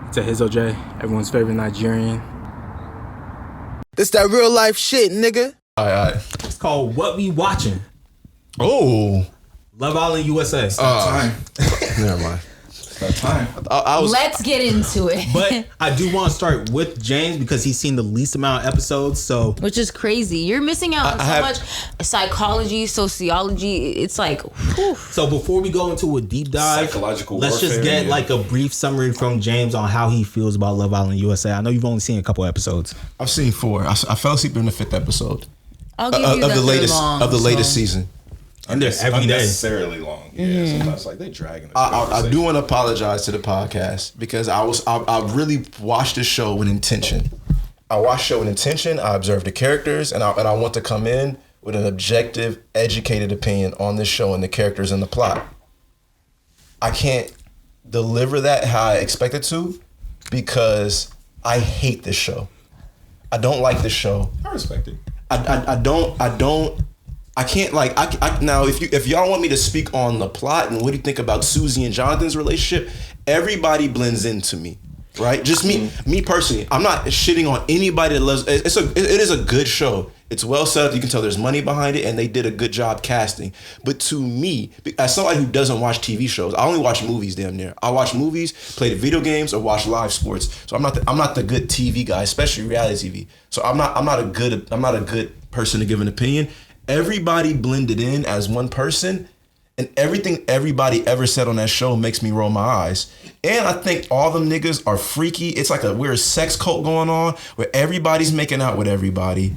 It's Ehizoje, everyone's favorite Nigerian. This that real life shit, nigga. All right. It's called What We Watching. Oh. Love Island USA. Time. Never mind. That time. Let's get into it. But I do want to start with James because he's seen the least amount of episodes. So, which is crazy. You're missing out on so much psychology, sociology. It's like, whew. So before we go into a deep dive, Psychological let's just get like a brief summary from James on how he feels about Love Island USA. I know you've only seen a couple episodes. I've seen 4. I fell asleep in the 5th episode I'll give you of that the latest season. And there's every day. Unnecessarily long. Yeah, sometimes like they dragging. I do want to apologize to the podcast because I really watched this show with intention. I watched the show with intention. I observed the characters, and I want to come in with an objective, educated opinion on this show and the characters and the plot. I can't deliver that how I expected to because I hate this show. I don't like this show. I respect it. I can't like I now if y'all want me to speak on the plot and what do you think about Susie and Jonathan's relationship, everybody blends into me, right? Just me personally. I'm not shitting on anybody that loves it is a good show. It's well set up. You can tell there's money behind it and they did a good job casting. But to me, as somebody who doesn't watch TV shows, I only watch movies damn near. I watch movies, play the video games, or watch live sports. So I'm not the good TV guy, especially reality TV. So I'm not a good person to give an opinion. Everybody blended in as one person, and everything everybody ever said on that show makes me roll my eyes. And I think all them niggas are freaky. It's like a weird sex cult going on where everybody's making out with everybody.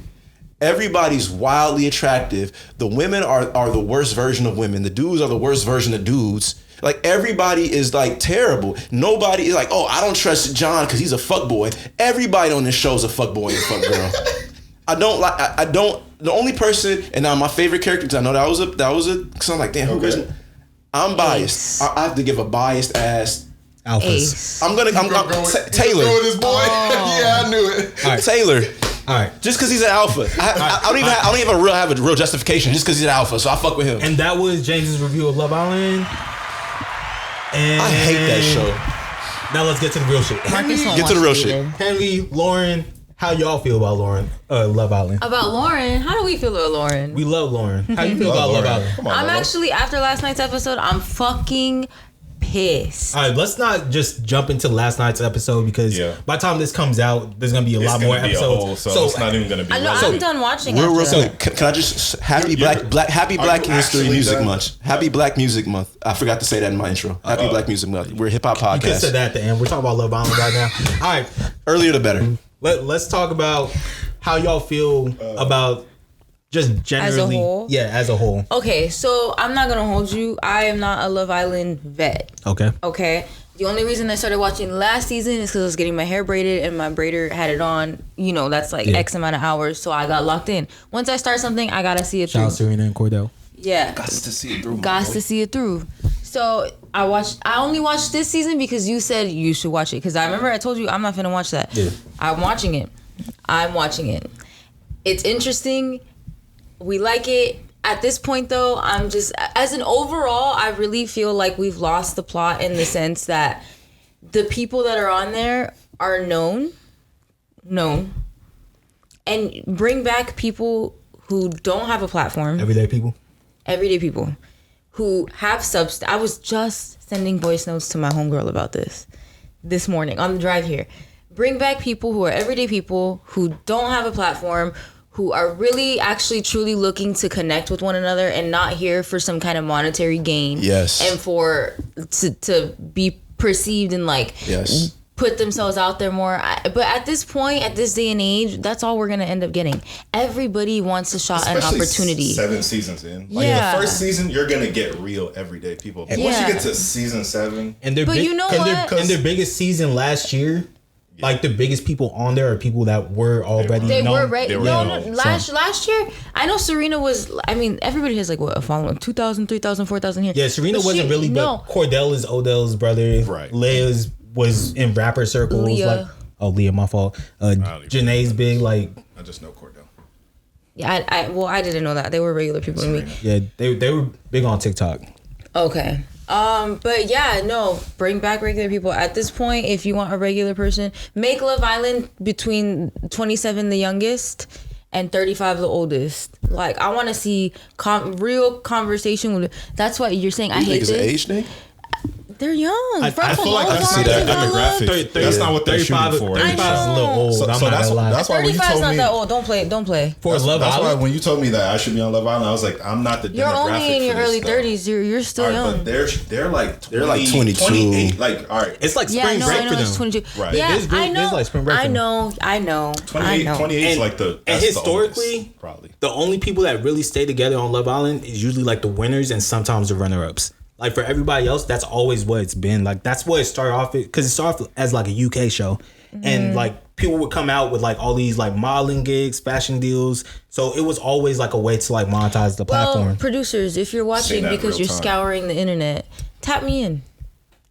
Everybody's wildly attractive. The women are the worst version of women. The dudes are the worst version of dudes. Like everybody is like terrible. Nobody is like, oh, I don't trust John because he's a fuckboy. Everybody on this show is a fuckboy and fuck girl. I don't. The only person, and now my favorite character, I know that was a. Cause I'm like, damn, who is? I'm biased. I have to give a biased ass. Alphas. I'm gonna Taylor. This boy. Yeah, I knew it. Right. Taylor. All right. Just because he's an alpha, I don't even have a real justification. Just because he's an alpha, so I fuck with him. And that was James's review of Love Island. And I hate that show. Now let's get to the real shit. Get to the real shit. Henry, Loren, how y'all feel about Love Island? About Loren? How do we feel about Loren? We love Loren. How you feel about Love Island? Come on, I'm Lolo. actually, after last night's episode, I'm fucking pissed. All right, let's not just jump into last night's episode because by the time this comes out, there's gonna be a lot more episodes. So it's not even gonna be. I know, I'm done watching Real after that. quick, can I just Happy Black History Music done? Month. Happy Black Music Month. I forgot to say that in my intro. Happy Black Music Month. We're a hip hop You could say podcast. that at the end. We're talking about Love Island right now. All right, Earlier the better. let's talk about how y'all feel about just generally, whole? as a whole. Okay, so I'm not gonna hold you. I am not a Love Island vet. Okay. The only reason I started watching last season is because I was getting my hair braided and my braider had it on. You know, that's like X amount of hours, so I got locked in. Once I start something, I gotta see it Shout through. out Serena and Cordell. Yeah. Got to see it through. Got to see it through. So I only watched this season because you said you should watch it. Because I remember I told you I'm not finna watch that. Yeah. I'm watching it. It's interesting. We like it. At this point though, I'm just, as an overall, I really feel like we've lost the plot in the sense that the people that are on there are known, and bring back people who don't have a platform. Everyday people Who have substance. I was just sending voice notes to my homegirl about this morning on the drive here. Bring back people who are everyday people who don't have a platform, who are really actually truly looking to connect with one another and not here for some kind of monetary gain. Yes. And for to be perceived and like put themselves out there more. But at this point, at this day and age, that's all we're gonna end up getting. Everybody wants a shot at an opportunity. 7 seasons in, like the first season, you're gonna get real everyday people. But once you get to season 7, and their their biggest season last year, like the biggest people on there are people that were already known. Last year, I know Serena was. I mean, everybody has like what, a following 2,000, 3,000, 4,000 here. Yeah, Serena wasn't really, but Cordell is Odell's brother. Right. Leah was in rapper circles. Leah. Leah, my fault. Janae's big, like. I just know Cordell. Yeah, I didn't know that. They were regular people to me. Yeah, they were big on TikTok. Okay. But yeah, no, bring back regular people. At this point, if you want a regular person, make Love Island between 27 the youngest and 35 the oldest. Like, I want to see real conversation with. That's what you're saying. I hate this. It's an age thing. They're young. I feel like I see that demographic. That's not what they're shooting for. 35 is a little old. So that's why when you 35 is told not me that old. Don't play. For Love that's Island. why when you told me that I should be on Love Island, I was like, I'm not the demographic. You're only in your for this early stuff. 30s. You're still All right, young. but they're like 22. 28. Like, all right, It's like spring break for them. It's 22. Right. Yeah, I know. Like spring break I know. 28 is like the and that's historically, the oldest, probably the only people that really stay together on Love Island is usually like the winners and sometimes the runner-ups. Like for everybody else, that's always what it's been. Like that's what it started off because it started off as like a UK show, and like people would come out with like all these like modeling gigs, fashion deals. So it was always like a way to like monetize the platform. Well, producers, if you're watching because you're scouring the internet, tap me in.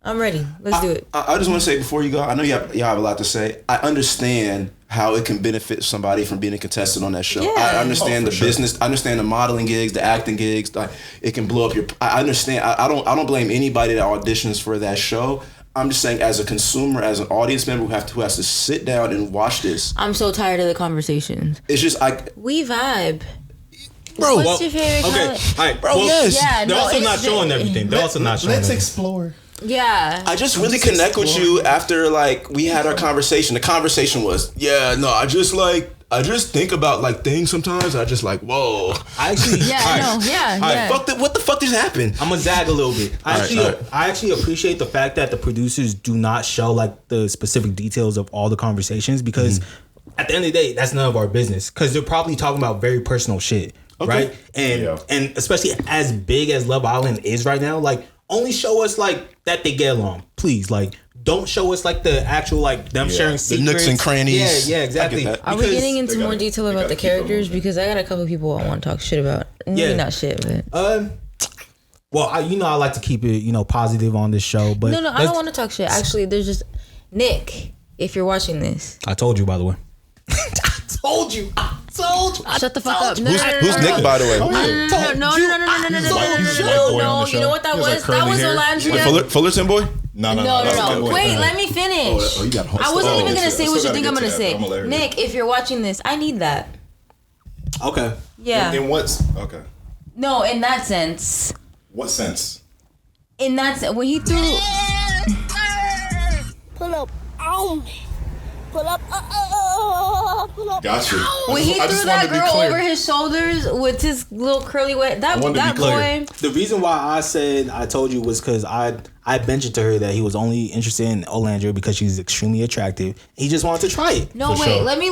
I'm ready. Let's do it. I just want to say before you go, I know y'all have a lot to say. I understand how it can benefit somebody from being a contestant on that show. Yeah. I understand the business. I understand the modeling gigs, the acting gigs. Like it can blow up your. I understand. I don't blame anybody that auditions for that show. I'm just saying, as a consumer, as an audience member who has to sit down and watch this. I'm so tired of the conversations. It's just we vibe. Bro, what's your favorite color? All right, bro, yes. Yeah, they're also not showing everything. They're also not showing. Let's everything. explore. Yeah. I just really connect with you after like we had our conversation. The conversation was, I just think about like things sometimes. I just like, whoa. I actually, What the fuck just happened? I'm gonna zag a little bit. I actually appreciate the fact that the producers do not show like the specific details of all the conversations because at the end of the day, that's none of our business. Because they're probably talking about very personal shit, right? And especially as big as Love Island is right now, like only show us like that they get along, please. Like, don't show us like the actual like them sharing secrets, the nooks and crannies. Yeah, exactly. Are we getting into more detail about the characters? Because I got a couple people I want to talk shit about. Maybe not shit, but well, I like to keep it positive on this show, but no, I don't want to talk shit. Actually, there's just Nick. If you're watching this, I told you, by the way. I told you. Shut the fuck up. Who's Nick, by the way? No. You know what that was? That was Olandria. Fullerton boy? No. Wait, let me finish. I wasn't even gonna say what you think I'm gonna say. Nick, Nick, if you're watching this, I need that. Okay. Yeah. In what? Okay. No, in that sense. What sense? In that sense, when he threw. Pull up on me. Pull up. Gotcha. When he threw that girl over his shoulders with his little curly wet, that boy. The reason why I said I told you was because I mentioned to her that he was only interested in Olandria because she's extremely attractive. He just wanted to try it. No, wait. Sure. Let me.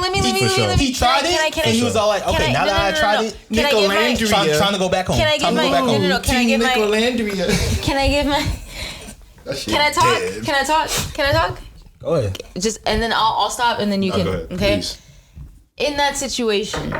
He tried it, and he was all like, "Okay, now that I tried it, Nicolandria. trying to go back home. Can I get my? No. Can I get my? Can I get my? Can I talk? Can I talk? Go ahead. Just and then I'll stop and then you can. Go ahead, okay. please. In that situation,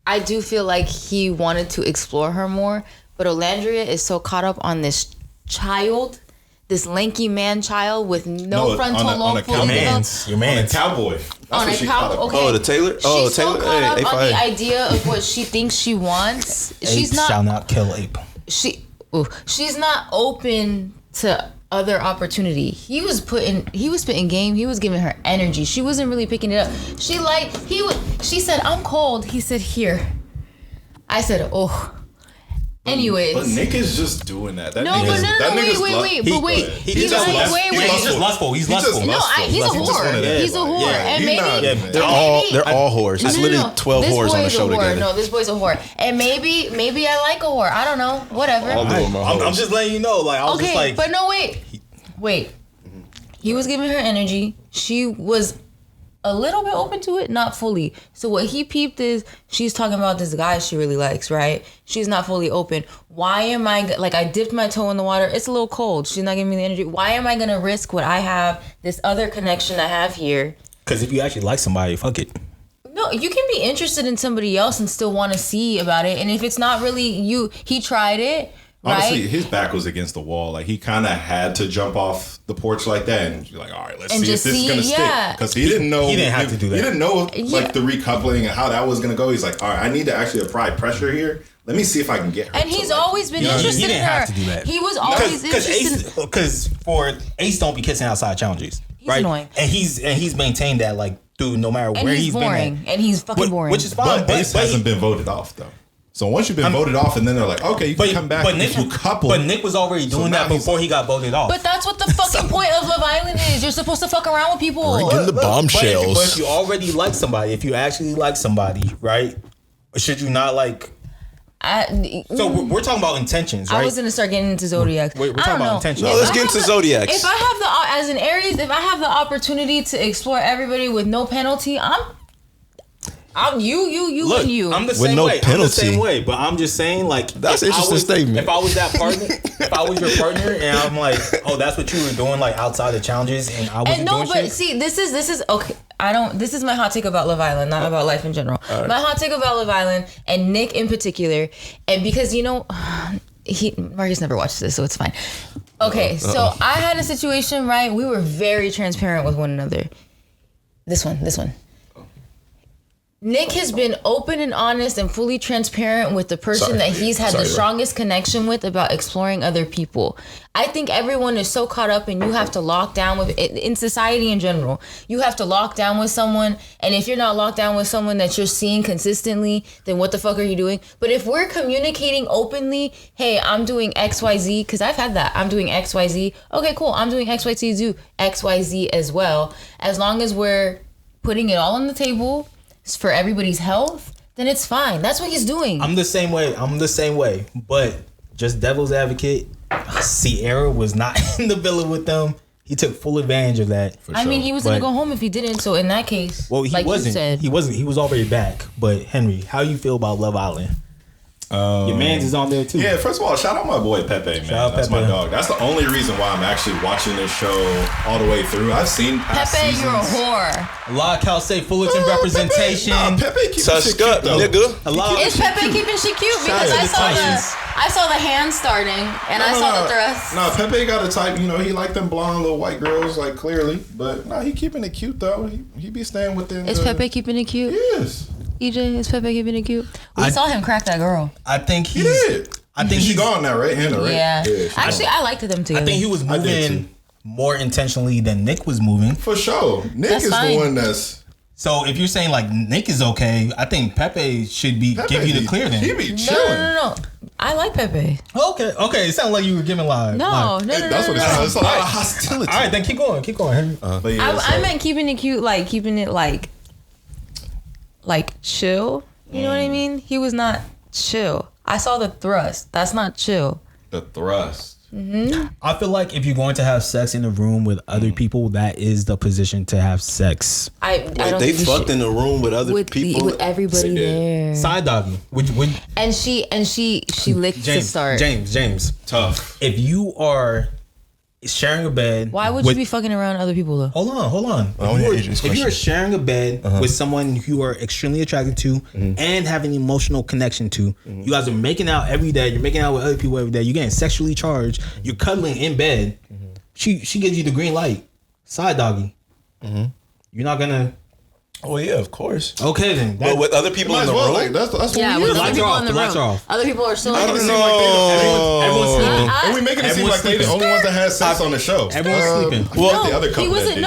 I do feel like he wanted to explore her more, but Olandria is so caught up on this child, this lanky man child with no frontal lobe fully developed. Your man's. On a cowboy. On a cowboy. Okay. Oh, the Taylor. Oh, She's Taylor. so caught up on hey, the idea of what she thinks she wants. She's Ape not. shall not kill ape. She's not open to other opportunity. He was spitting game. He was giving her energy. She wasn't really picking it up. She said, "I'm cold." He said, "Here." I said, "Oh." Anyways. But Nick is just doing that. Wait. He's just lustful. He's lustful. No, he's a whore. He's a whore. And maybe they're all whores. It's literally 12 whores on the show together. No, this boy's a whore. And maybe I like a whore. I don't know. Whatever. I'm just letting you know. Like I was just like, but no, wait. He was giving her energy. She was a little bit open to it, not fully. So what he peeped is she's talking about this guy she really likes, right? She's not fully open. Why am I, I dipped my toe in the water. It's a little cold. She's not giving me the energy. Why am I going to risk what I have, this other connection I have here? Because if you actually like somebody, fuck it. No, you can be interested in somebody else and still want to see about it. And if it's not really you, he tried it. Honestly, right? his back was against the wall. Like he kind of had to jump off the porch like that, and you're like, all right, let's see if this is gonna stick. Because he didn't know. He didn't have to do that. He didn't know like the recoupling and how that was gonna go. He's like, all right, I need to actually apply pressure here let me see if I can get her. And he's always been interested in her. Have to do that. He was always interested. Because for Ace don't be kissing outside challenges, right? Annoying. And he's maintained that like dude, no matter where he's boring, been at. And he's fucking boring. Which is fine. But Ace hasn't been voted off though. So once you've been voted off, and then they're like, okay, you can come back. But Nick, was already doing that before he got voted off. But that's what the fucking point of Love Island is. You're supposed to fuck around with people. Bring in the bombshells. But if you already like somebody, if you actually like somebody, right? Should you not like? So we're talking about intentions, right? I was gonna start getting into zodiacs. We're talking about intentions. No, let's get into zodiacs. If I have as an Aries, if I have the opportunity to explore everybody with no penalty, I'm you Look, and you. I'm the same way. I'm the same way. But I'm just saying, like, that's an interesting statement. If I was that partner, if I was your partner, and I'm like, oh, that's what you were doing, like outside the challenges, and I wasn't doing shit. See, this is okay. This is my hot take about Love Island, not about life in general. Right. My hot take about Love Island and Nick in particular, and because Marcus never watched this, so it's fine. Okay, so I had a situation, right? We were very transparent with one another. This one. Nick has been open and honest and fully transparent with the person that he's had the strongest connection with about exploring other people. I think everyone is so caught up and you have to lock down with it in society in general. You have to lock down with someone, and if you're not locked down with someone that you're seeing consistently, then what the fuck are you doing? But if we're communicating openly, hey, I'm doing XYZ, because I've had that. I'm doing XYZ. Okay, cool. I'm doing XYZ, do XYZ as well. As long as we're putting it all on the table for everybody's health, then it's fine. That's what he's doing. I'm the same way. But just devil's advocate, Sierra was not in the villa with them. He took full advantage of that. I mean, he was gonna go home if he didn't. So in that case, well, he wasn't. He was already back. But Henry, how you feel about Love Island? Your man's is on there too. Yeah, first of all, shout out my boy Pepe, man. That's my dog. That's the only reason why I'm actually watching this show all the way through. I've seen past Pepe, seasons. you're a whore. A lot of Cal State Fullerton representation. Pepe keeping shit cute, though. nigga. Is Pepe keeping shit cute? Because I saw the hand starting and I saw the thrust. No, Pepe got a type. He like them blonde little white girls, like clearly. But no, he keeping it cute though. He be staying within. Is Pepe keeping it cute? Yes. EJ, is Pepe keeping it cute? We saw him crack that girl. I think he did. I think she's gone now, right? Hannah, right? Yeah. Actually, I liked them together. I think he was moving more intentionally than Nick was moving. For sure. Nick is the one that's... So if you're saying like Nick is okay, I think Pepe should give you the clear then. He be chilling. No. I like Pepe. Okay. It sounded like you were giving live. No. That's what it sounds. It's a lot of hostility. All right, then keep going. Henry. I meant keeping it cute, like keeping it like chill. You know what I mean? He was not chill. I saw the thrust. That's not chill. The thrust. Mm-hmm. I feel like if you're going to have sex in a room with other people, that is the position to have sex. They fucked in the room with other people. With everybody there. Side doggy. And she licked to start. James. Tough. If you are sharing a bed. Why would you be fucking around other people though? Hold on. If you're sharing a bed with someone you are extremely attracted to and have an emotional connection to, you guys are making out every day. You're making out with other people every day. You're getting sexually charged. You're cuddling in bed. She gives you the green light. Side doggy. You're not gonna. Oh yeah, of course. Okay then. But with other people in the room, like, that's what yeah, with other people in the room. Other people are still. Everyone's sleeping. And we making it seem like they the only ones that had sex on the show. Everyone's sleeping. Well, the other couple he wasn't.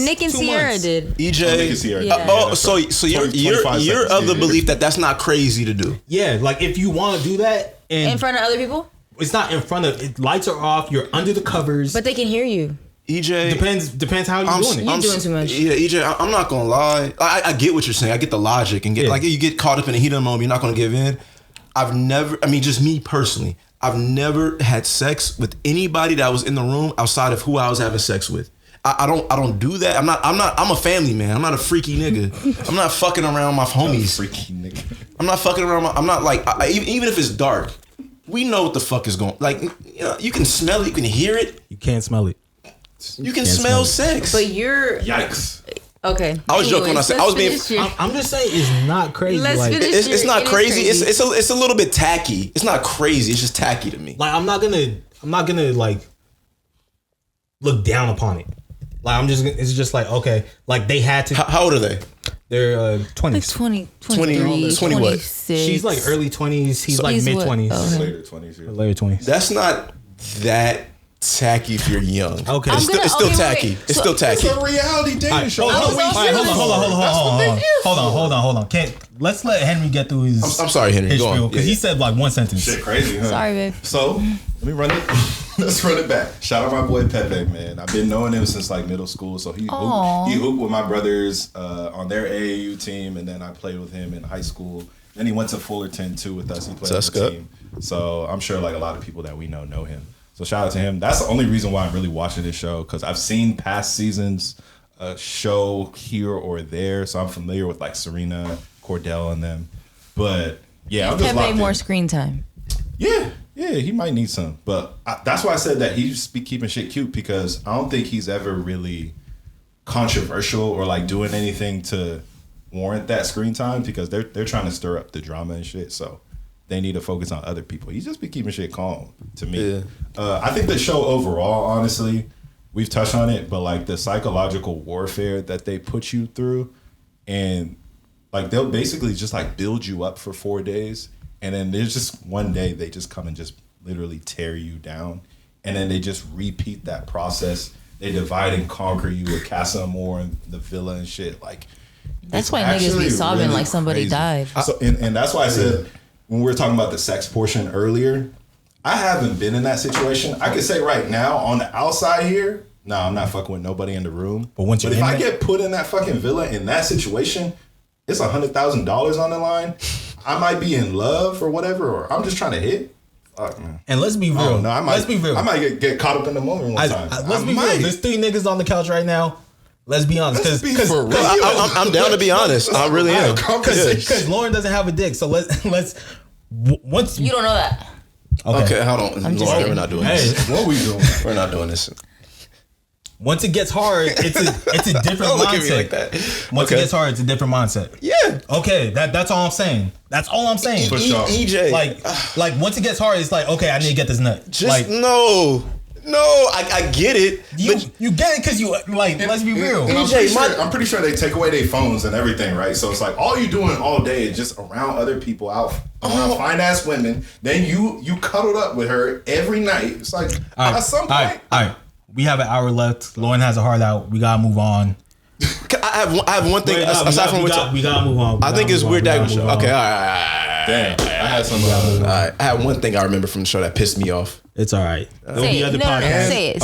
Nick and Sierra months. did. EJ. So you're of the belief that that's not crazy to do. Yeah, like if you want to do that in front of other people. It's not in front of. Lights are off. You're under the covers. But they can hear you. EJ, depends how you're doing it. You're doing too much. Yeah, EJ, I'm not gonna lie. I get what you're saying. I get the logic and like you get caught up in the heat of the moment. You're not gonna give in. Just me personally, I've never had sex with anybody that was in the room outside of who I was having sex with. I don't do that. I'm a family man. I'm not a freaky nigga. I'm not fucking around my homies. Freaky nigga. I'm not fucking around. I'm not like even if it's dark, we know what the fuck is going. Like you can smell it, you can hear it. You can't smell it. You can smell sex. But you're... Yikes. Okay. I was joking when I said... I'm just saying it's not crazy. It's not crazy. It's a little bit tacky. It's not crazy. It's just tacky to me. Like, I'm not gonna like, look down upon it. Like, it's just like, okay. Like, they had to... How old are they? They're 20s. Like 20 20 what? 26. She's like early 20s. He's like mid 20s. Later 20s. Yeah. Later 20s. That's not that tacky if you're young. Okay. It's still tacky. It's still tacky. It's a reality dating show. Hold on. Let's let Henry get through his. I'm sorry, Henry. Go on. Because he said like one sentence. Shit, crazy, huh? Sorry, babe. So let me run it. Let's run it back. Shout out my boy Pepe, man. I've been knowing him since like middle school. So he hooped with my brothers on their AAU team, and then I played with him in high school. Then he went to Fullerton too with us. He played on the team. So I'm sure like a lot of people that we know him. So shout out to him. That's the only reason why I'm really watching this show, because I've seen past seasons show here or there. So I'm familiar with like Serena, Cordell, and them. But yeah, I'm just Pepe more screen time. Yeah, he might need some. But that's why I said that he just be keeping shit cute, because I don't think he's ever really controversial or like doing anything to warrant that screen time, because they're trying to stir up the drama and shit. So they need to focus on other people. He's just be keeping shit calm to me. Yeah. I think the show overall, honestly, we've touched on it, but like the psychological warfare that they put you through, and like they'll basically just like build you up for 4 days, and then there's just one day they just come and just literally tear you down, and then they just repeat that process. They divide and conquer you with Casa Amor and the villa and shit. Like that's why niggas be sobbing really like somebody died. So, and that's why I said when we were talking about the sex portion earlier, I haven't been in that situation. I could say right now on the outside here, no, I'm not fucking with nobody in the room. But if I get put in that fucking villa in that situation, it's $100,000 on the line. I might be in love or whatever, or I'm just trying to hit. Fuck, man. And let's be real. No, let's be real. I might get caught up in the moment one time. Let's be real. There's 3 niggas on the couch right now. Let's be honest. Because I'm down to be honest. I really am. Because Loren doesn't have a dick. So let's once you don't know that. Okay, hold on. Loren, we're not doing this. What are we doing? We're not doing this. Once it gets hard, it's a different Don't mindset. look at me like that. Once it gets hard, it's a different mindset. Yeah. Okay, that's all I'm saying. That's all I'm saying. For sure. EJ. Like once it gets hard, it's like, okay, I need to get this nut. Just like, no, I get it. You get it because you like. Let's be real. I'm pretty sure they take away their phones and everything, right? So it's like all you doing all day is just around other people, around fine ass women. Then you cuddled up with her every night. It's like at some point. All right. We have an hour left. Loren has a heart out. We gotta move on. I have one thing. Aside from we gotta move on. I think it's weird that. Okay, all right. Damn, I had some. I had one thing I remember from the show that pissed me off. It's all right. Say it. No, say it.